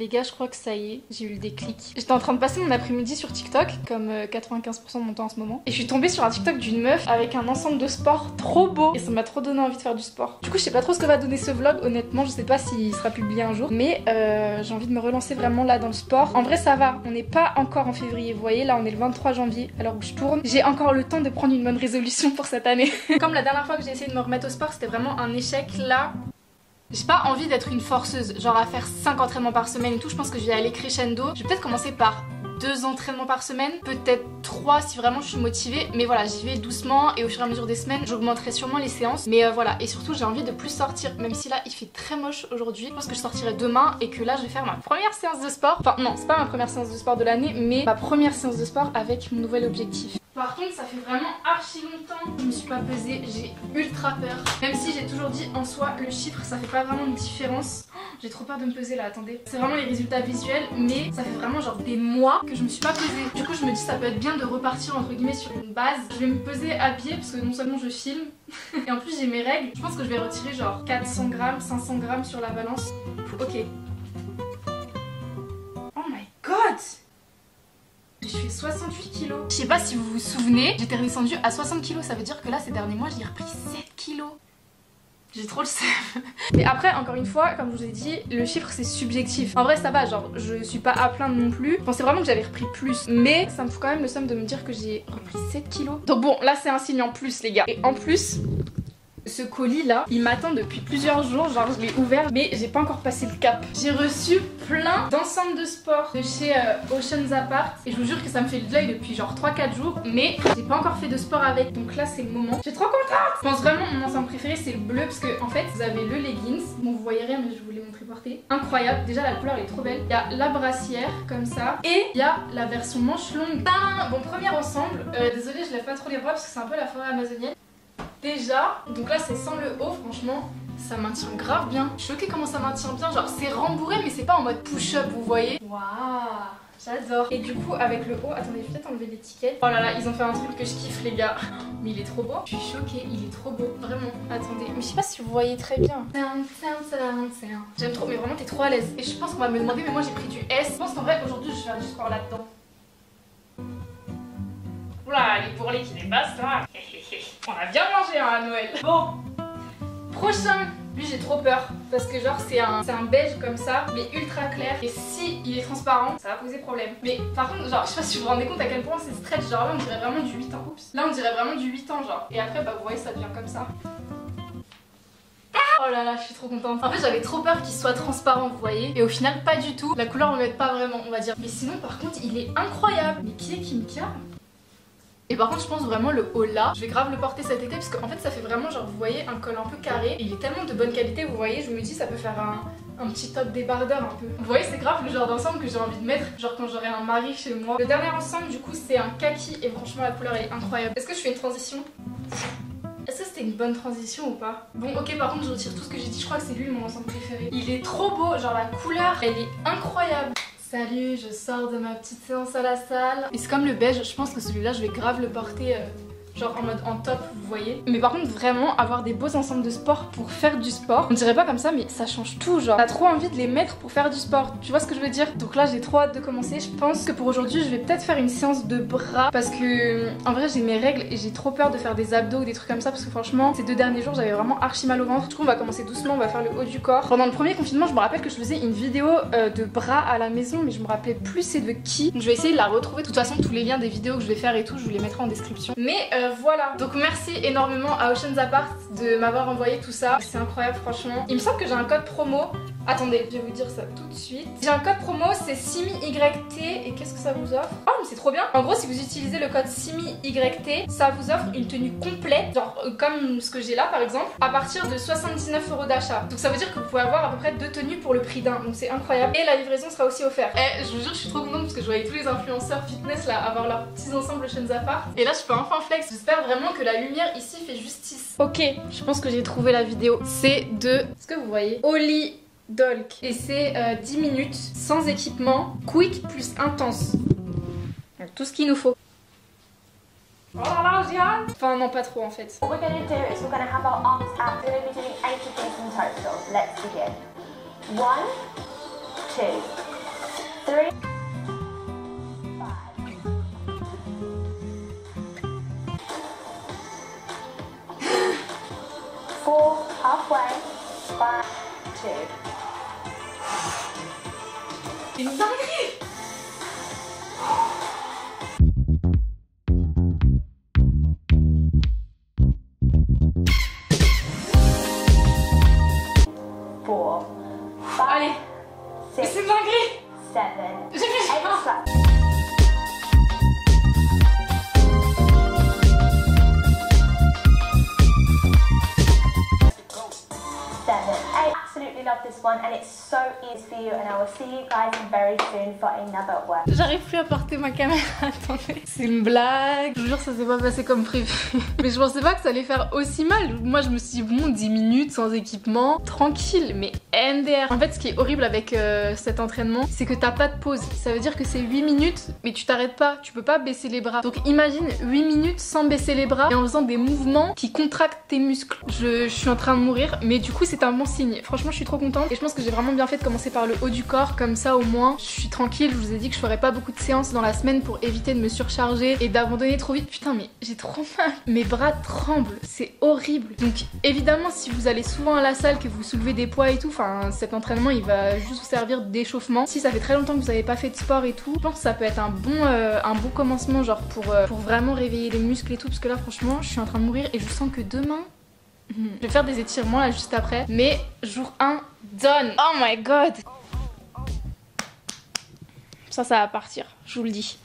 Les gars, je crois que ça y est, j'ai eu le déclic. J'étais en train de passer mon après-midi sur TikTok, comme 95% de mon temps en ce moment. Et je suis tombée sur un TikTok d'une meuf avec un ensemble de sport trop beau. Et ça m'a trop donné envie de faire du sport. Du coup, je sais pas trop ce que va donner ce vlog, honnêtement. Je sais pas s'il sera publié un jour. Mais j'ai envie de me relancer vraiment là dans le sport. En vrai, ça va. On n'est pas encore en février. Vous voyez, là, on est le 23 janvier, à l'heure où je tourne. J'ai encore le temps de prendre une bonne résolution pour cette année. Comme la dernière fois que j'ai essayé de me remettre au sport, c'était vraiment un échec. Là, j'ai pas envie d'être une forceuse, genre à faire 5 entraînements par semaine et tout. Je pense que je vais aller crescendo. Je vais peut-être commencer par 2 entraînements par semaine, peut-être 3 si vraiment je suis motivée. Mais voilà, j'y vais doucement et au fur et à mesure des semaines, j'augmenterai sûrement les séances. Mais voilà, et surtout j'ai envie de plus sortir, même si là il fait très moche aujourd'hui. Je pense que je sortirai demain et que là je vais faire ma première séance de sport. Enfin non, c'est pas ma première séance de sport de l'année, mais ma première séance de sport avec mon nouvel objectif. Par contre, ça fait vraiment archi longtemps que je me suis pas pesée, j'ai ultra peur. Même si j'ai toujours dit en soi, le chiffre ça fait pas vraiment une différence. Oh, j'ai trop peur de me peser là, attendez. C'est vraiment les résultats visuels, mais ça fait vraiment genre des mois que je me suis pas pesée. Du coup, je me dis ça peut être bien de repartir entre guillemets sur une base. Je vais me peser habillée parce que non seulement je filme, et en plus j'ai mes règles. Je pense que je vais retirer genre 400 grammes, 500 grammes sur la balance. Ok. Oh my god! Je fais 68 kilos. Je sais pas si vous vous souvenez, j'étais redescendue à 60 kilos. Ça veut dire que là, ces derniers mois, j'ai repris 7 kilos. J'ai trop le seum. Mais après, encore une fois, comme je vous ai dit, le chiffre c'est subjectif. En vrai, ça va, genre, je suis pas à plaindre non plus. Je pensais vraiment que j'avais repris plus. Mais ça me fout quand même le seum de me dire que j'ai repris 7 kilos. Donc bon, là, c'est un signe en plus, les gars. Et en plus, ce colis là, il m'attend depuis plusieurs jours, genre je l'ai ouvert mais j'ai pas encore passé le cap. J'ai reçu plein d'ensembles de sport de chez Oceans Apart et je vous jure que ça me fait de l'œil depuis genre 3-4 jours mais j'ai pas encore fait de sport avec, donc là c'est le moment. Je suis trop contente. Je pense vraiment mon ensemble préféré c'est le bleu parce que en fait vous avez le leggings, bon vous voyez rien mais je vous l'ai montré porter. Incroyable, déjà la couleur elle est trop belle. Il y a la brassière comme ça et il y a la version manche longue. Bon, premier ensemble, désolée je lève pas trop les bras parce que c'est un peu la forêt amazonienne. Déjà, donc là c'est sans le haut, franchement ça maintient grave bien. Je suis choquée comment ça maintient bien, genre c'est rembourré mais c'est pas en mode push-up vous voyez. Waouh, j'adore. Et du coup avec le haut, attendez je vais peut-être enlever l'étiquette. Oh là là, ils ont fait un truc que je kiffe les gars. Mais il est trop beau, je suis choquée, il est trop beau, vraiment. Attendez, mais je sais pas si vous voyez très bien. J'aime trop, mais vraiment t'es trop à l'aise. Et je pense qu'on va me demander, mais moi j'ai pris du S. Je pense qu'en vrai aujourd'hui je vais faire du sport là-dedans. Oula, les bourrelets qui dépassent là. On a bien mangé hein, à Noël. Bon, prochain. Lui j'ai trop peur parce que genre c'est un beige comme ça mais ultra clair et si il est transparent ça va poser problème. Mais par contre genre je sais pas si vous vous rendez compte à quel point c'est stretch, genre là on dirait vraiment du 8 ans. Oups. Là on dirait vraiment du 8 ans genre. Et après bah vous voyez ça devient comme ça. Oh là là, je suis trop contente. En fait j'avais trop peur qu'il soit transparent vous voyez. Et au final pas du tout. La couleur on m'aide pas vraiment on va dire. Mais sinon par contre il est incroyable. Mais qui est qui me calme? Et par contre je pense vraiment le haut là, je vais grave le porter cet été parce qu'en fait ça fait vraiment genre vous voyez un col un peu carré et il est tellement de bonne qualité vous voyez, je me dis ça peut faire un petit top débardeur un peu. Vous voyez c'est grave le genre d'ensemble que j'ai envie de mettre genre quand j'aurai un mari chez moi. Le dernier ensemble du coup c'est un kaki et franchement la couleur elle est incroyable. Est-ce que je fais une transition? Est-ce que c'était une bonne transition ou pas? Bon ok par contre je retire tout ce que j'ai dit, je crois que c'est lui mon ensemble préféré. Il est trop beau, genre la couleur elle est incroyable. Salut, je sors de ma petite séance à la salle. Et c'est comme le beige, je pense que celui-là je vais grave le porter genre en mode en top, vous voyez. Mais par contre vraiment avoir des beaux ensembles de sport pour faire du sport, on dirait pas comme ça mais ça change tout genre. T'as trop envie de les mettre pour faire du sport, tu vois ce que je veux dire? Donc là j'ai trop hâte de commencer, je pense que pour aujourd'hui je vais peut-être faire une séance de bras parce que en vrai j'ai mes règles et j'ai trop peur de faire des abdos ou des trucs comme ça parce que franchement ces 2 derniers jours j'avais vraiment archi mal au ventre. Du coup on va commencer doucement, on va faire le haut du corps. Pendant le premier confinement je me rappelle que je faisais une vidéo de bras à la maison mais je me rappelais plus c'est de qui. Donc je vais essayer de la retrouver, de toute façon tous les liens des vidéos que je vais faire et tout je vous les mettrai en description. Mais voilà, donc merci énormément à Oceans Apart de m'avoir envoyé tout ça, c'est incroyable franchement. Il me semble que j'ai un code promo, attendez je vais vous dire ça tout de suite. J'ai un code promo c'est SIMIYT et qu'est-ce que ça vous offre? Oh mais c'est trop bien. En gros si vous utilisez le code SIMIYT ça vous offre une tenue complète, genre comme ce que j'ai là par exemple, à partir de 79 € d'achat. Donc ça veut dire que vous pouvez avoir à peu près 2 tenues pour le prix d'un, donc c'est incroyable. Et la livraison sera aussi offerte. Et je vous jure je suis trop contente parce que je voyais tous les influenceurs fitness là avoir leurs petits ensembles Oceans Apart. Et là je peux enfin flex, j'espère vraiment que la lumière ici fait justice. Ok, je pense que j'ai trouvé la vidéo. C'est de, est-ce que vous voyez, Oli Dolk. Et c'est 10 minutes sans équipement, quick plus intense. Donc tout ce qu'il nous faut. Oh là là, Jian! Enfin non, pas trop en fait. What we're going to do is we're going to have our arms out. We're going to be doing 80 things in total. Let's begin. 1, 2, 3, 5. 4, halfway. 5, 2. C'est une dinguerie. Allez, mais c'est une dinguerie. 7. J'ai fait ça. 7. I absolutely love this one and it's so easy for you and I will see you guys very soon for another one. J'arrive plus à porter ma caméra, attendez. C'est une blague. Je vous jure, ça s'est pas passé comme prévu. Mais je pensais pas que ça allait faire aussi mal. Moi, je me suis dit, bon, 10 minutes sans équipement, tranquille. Mais MDR. En fait, ce qui est horrible avec cet entraînement, c'est que t'as pas de pause. Ça veut dire que c'est 8 minutes, mais tu t'arrêtes pas. Tu peux pas baisser les bras. Donc imagine 8 minutes sans baisser les bras et en faisant des mouvements qui contractent tes muscles. Je suis en train de mourir, mais du coup, c'est un bon signe. Franchement, je suis trop contente. Et je pense que j'ai vraiment bien fait de commencer par le haut du corps. Comme ça, au moins, je suis tranquille. Je vous ai dit que je ferais pas beaucoup de séances dans la semaine pour éviter de me surcharger et d'abandonner trop vite. Putain, mais j'ai trop mal. Mes bras tremblent. C'est horrible. Donc, évidemment, si vous allez souvent à la salle, que vous soulevez des poids et tout, enfin, cet entraînement, il va juste vous servir d'échauffement. Si ça fait très longtemps que vous n'avez pas fait de sport et tout, je pense que ça peut être un bon commencement, genre pour vraiment réveiller les muscles et tout. Parce que là, franchement, je suis en train de mourir et je sens que demain, je vais faire des étirements là juste après. Mais jour 1, done. Oh my god. Ça va partir, je vous le dis.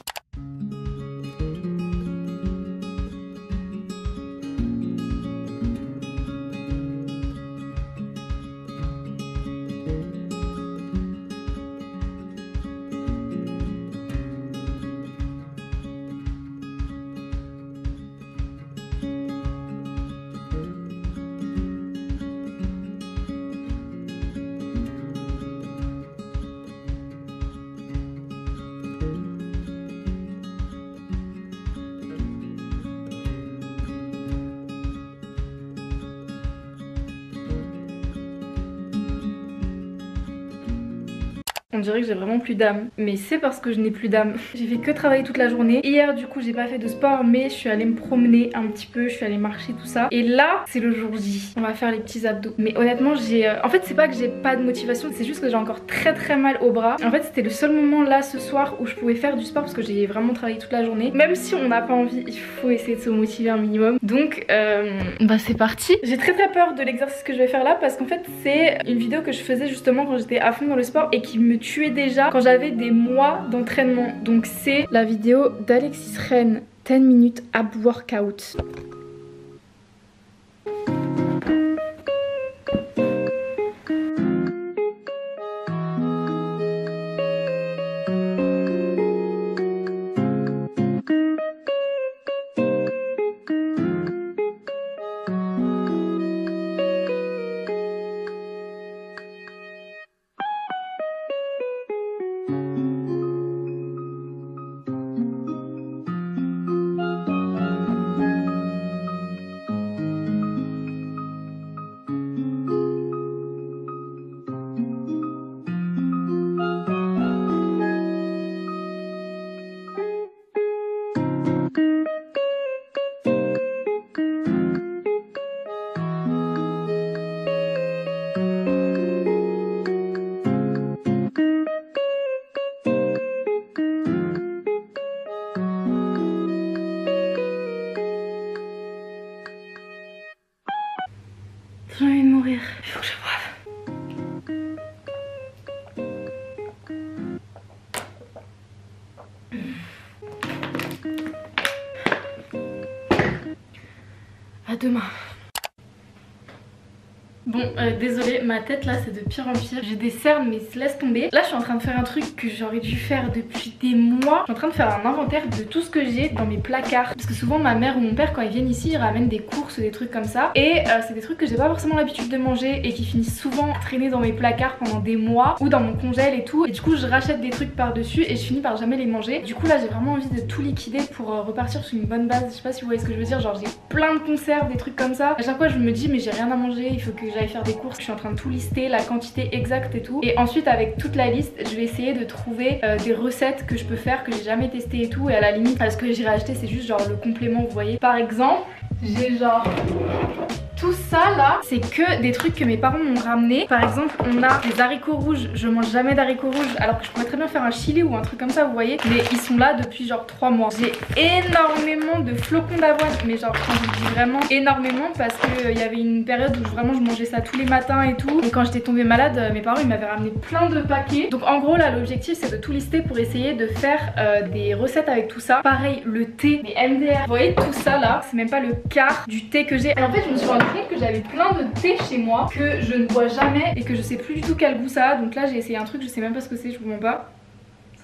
On dirait que j'ai vraiment plus d'âme, mais c'est parce que je n'ai plus d'âme. J'ai fait que travailler toute la journée. Hier du coup j'ai pas fait de sport, mais je suis allée me promener un petit peu, je suis allée marcher tout ça. Et là c'est le jour J, on va faire les petits abdos. Mais honnêtement j'ai... En fait c'est pas que j'ai pas de motivation, c'est juste que j'ai encore très mal au bras. En fait c'était le seul moment là ce soir où je pouvais faire du sport parce que j'ai vraiment travaillé toute la journée. Même si on n'a pas envie, il faut essayer de se motiver un minimum. Donc bah c'est parti. J'ai très peur de l'exercice que je vais faire là parce qu'en fait c'est une vidéo que je faisais justement quand j'étais à fond dans le sport et qui me tuais déjà quand j'avais des mois d'entraînement. Donc c'est la vidéo d'Alexis Ren, 10 minutes ab workout. J'ai envie de mourir, il faut que je boive. À demain. Bon, désolée, ma tête là c'est de pire en pire. J'ai des cernes mais laisse tomber. Là je suis en train de faire un truc que j'aurais dû faire depuis des mois. Je suis en train de faire un inventaire de tout ce que j'ai dans mes placards. Parce que souvent ma mère ou mon père quand ils viennent ici ils ramènent des courses ou des trucs comme ça. Et c'est des trucs que j'ai pas forcément l'habitude de manger et qui finissent souvent à traîner dans mes placards pendant des mois ou dans mon congèle et tout. Et du coup je rachète des trucs par dessus et je finis par jamais les manger. Du coup là j'ai vraiment envie de tout liquider pour repartir sur une bonne base. Je sais pas si vous voyez ce que je veux dire. Genre j'ai plein de conserves, des trucs comme ça. À chaque fois je me dis mais j'ai rien à manger, il faut que j'aille aller faire des courses. Je suis en train de tout lister, la quantité exacte et tout. Et ensuite avec toute la liste, je vais essayer de trouver des recettes que je peux faire, que j'ai jamais testé et tout. Et à la limite, ce que j'irai acheter c'est juste genre le complément, vous voyez. Par exemple, j'ai genre... tout ça là, c'est que des trucs que mes parents m'ont ramené. Par exemple, on a des haricots rouges. Je mange jamais d'haricots rouges alors que je pourrais très bien faire un chili ou un truc comme ça, vous voyez. Mais ils sont là depuis genre 3 mois. J'ai énormément de flocons d'avoine. Mais genre, quand je dis vraiment énormément, parce qu'il y avait une période où vraiment je mangeais ça tous les matins et tout. Et quand j'étais tombée malade, mes parents ils m'avaient ramené plein de paquets. Donc en gros là, l'objectif c'est de tout lister pour essayer de faire des recettes avec tout ça. Pareil, le thé, les MDR. Vous voyez tout ça là, c'est même pas le quart du thé que j'ai. Et en fait, je me suis rendu compte que j'avais plein de thé chez moi que je ne bois jamais et que je sais plus du tout quel goût ça a. Donc là j'ai essayé un truc, je sais même pas ce que c'est, je vous mens pas.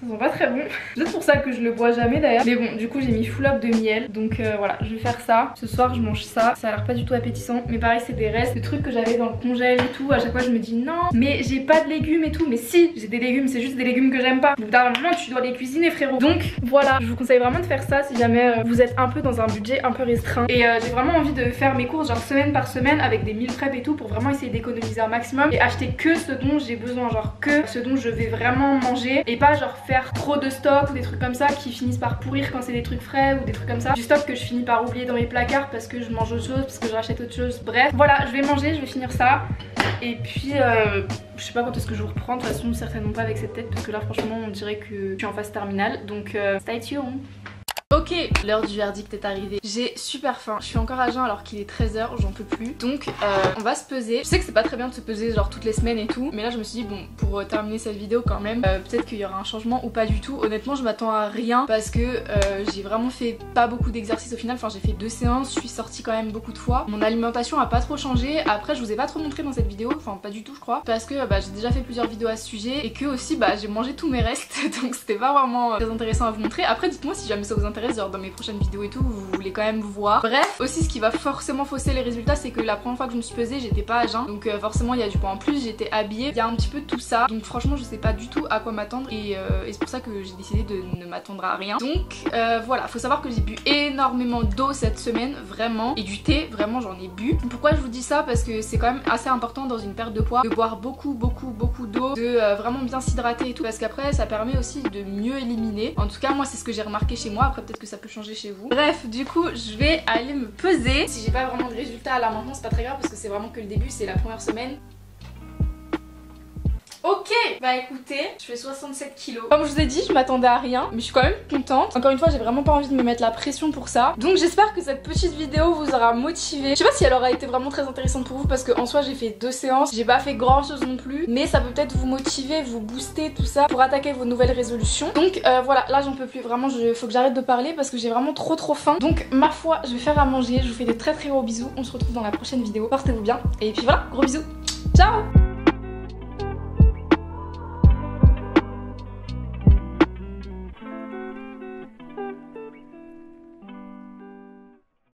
Ça sent pas très bon. C'est pour ça que je le bois jamais d'ailleurs. Mais bon, du coup j'ai mis full up de miel. Donc voilà, je vais faire ça. Ce soir je mange ça. Ça a l'air pas du tout appétissant. Mais pareil, c'est des restes, des trucs que j'avais dans le congèle et tout. À chaque fois je me dis non, mais j'ai pas de légumes et tout. Mais si, j'ai des légumes, c'est juste des légumes que j'aime pas. Donc normalement tu dois les cuisiner, frérot. Donc voilà, je vous conseille vraiment de faire ça si jamais vous êtes un peu dans un budget un peu restreint. Et j'ai vraiment envie de faire mes courses genre semaine par semaine avec des meal prep et tout pour vraiment essayer d'économiser un maximum et acheter que ce dont j'ai besoin, genre que ce dont je vais vraiment manger et pas genre faire trop de stock ou des trucs comme ça qui finissent par pourrir quand c'est des trucs frais ou des trucs comme ça. Du stock que je finis par oublier dans mes placards parce que je mange autre chose, parce que je rachète autre chose. Bref, voilà, je vais manger, je vais finir ça. Et puis je sais pas quand est-ce que je vous reprends. De toute façon certainement pas avec cette tête parce que là franchement on dirait que je suis en phase terminale. Donc stay tuned. Ok, l'heure du verdict est arrivée. J'ai super faim, je suis encore à jeun alors qu'il est 13 h, j'en peux plus. Donc on va se peser. Je sais que c'est pas très bien de se peser genre toutes les semaines et tout, mais là je me suis dit bon, pour terminer cette vidéo quand même, peut-être qu'il y aura un changement ou pas du tout. Honnêtement je m'attends à rien parce que j'ai vraiment fait pas beaucoup d'exercices au final. Enfin j'ai fait 2 séances, je suis sortie quand même beaucoup de fois. Mon alimentation a pas trop changé. Après je vous ai pas trop montré dans cette vidéo, enfin pas du tout je crois, parce que j'ai déjà fait plusieurs vidéos à ce sujet et que aussi j'ai mangé tous mes restes. Donc c'était pas vraiment très intéressant à vous montrer. Après dites-moi si jamais ça vous intéresse, genre dans mes prochaines vidéos et tout, vous voulez quand même vous voir. Bref, aussi ce qui va forcément fausser les résultats, c'est que la première fois que je me suis pesée, j'étais pas à jeun. Donc forcément il y a du poids en plus, j'étais habillée, il y a un petit peu de tout ça. Donc franchement je sais pas du tout à quoi m'attendre et c'est pour ça que j'ai décidé de ne m'attendre à rien. Donc voilà, faut savoir que j'ai bu énormément d'eau cette semaine, vraiment, et du thé, vraiment j'en ai bu. Pourquoi je vous dis ça? Parce que c'est quand même assez important dans une perte de poids de boire beaucoup d'eau, de vraiment bien s'hydrater et tout, parce qu'après ça permet aussi de mieux éliminer. En tout cas moi c'est ce que j'ai remarqué chez moi, après peut-être que ça peut changer chez vous. Bref, du coup je vais aller me peser. Si j'ai pas vraiment de résultats là maintenant c'est pas très grave parce que c'est vraiment que le début, c'est la première semaine. Ok, bah écoutez, je fais 67 kilos. Comme je vous ai dit, je m'attendais à rien, mais je suis quand même contente. Encore une fois, j'ai vraiment pas envie de me mettre la pression pour ça. Donc j'espère que cette petite vidéo vous aura motivé. Je sais pas si elle aura été vraiment très intéressante pour vous parce qu'en soi j'ai fait 2 séances, j'ai pas fait grand chose non plus, mais ça peut peut-être vous motiver, vous booster tout ça pour attaquer vos nouvelles résolutions. Donc voilà, là j'en peux plus, vraiment faut que j'arrête de parler parce que j'ai vraiment trop faim. Donc ma foi, je vais faire à manger, je vous fais des très gros bisous. On se retrouve dans la prochaine vidéo, portez-vous bien et puis voilà, gros bisous, ciao.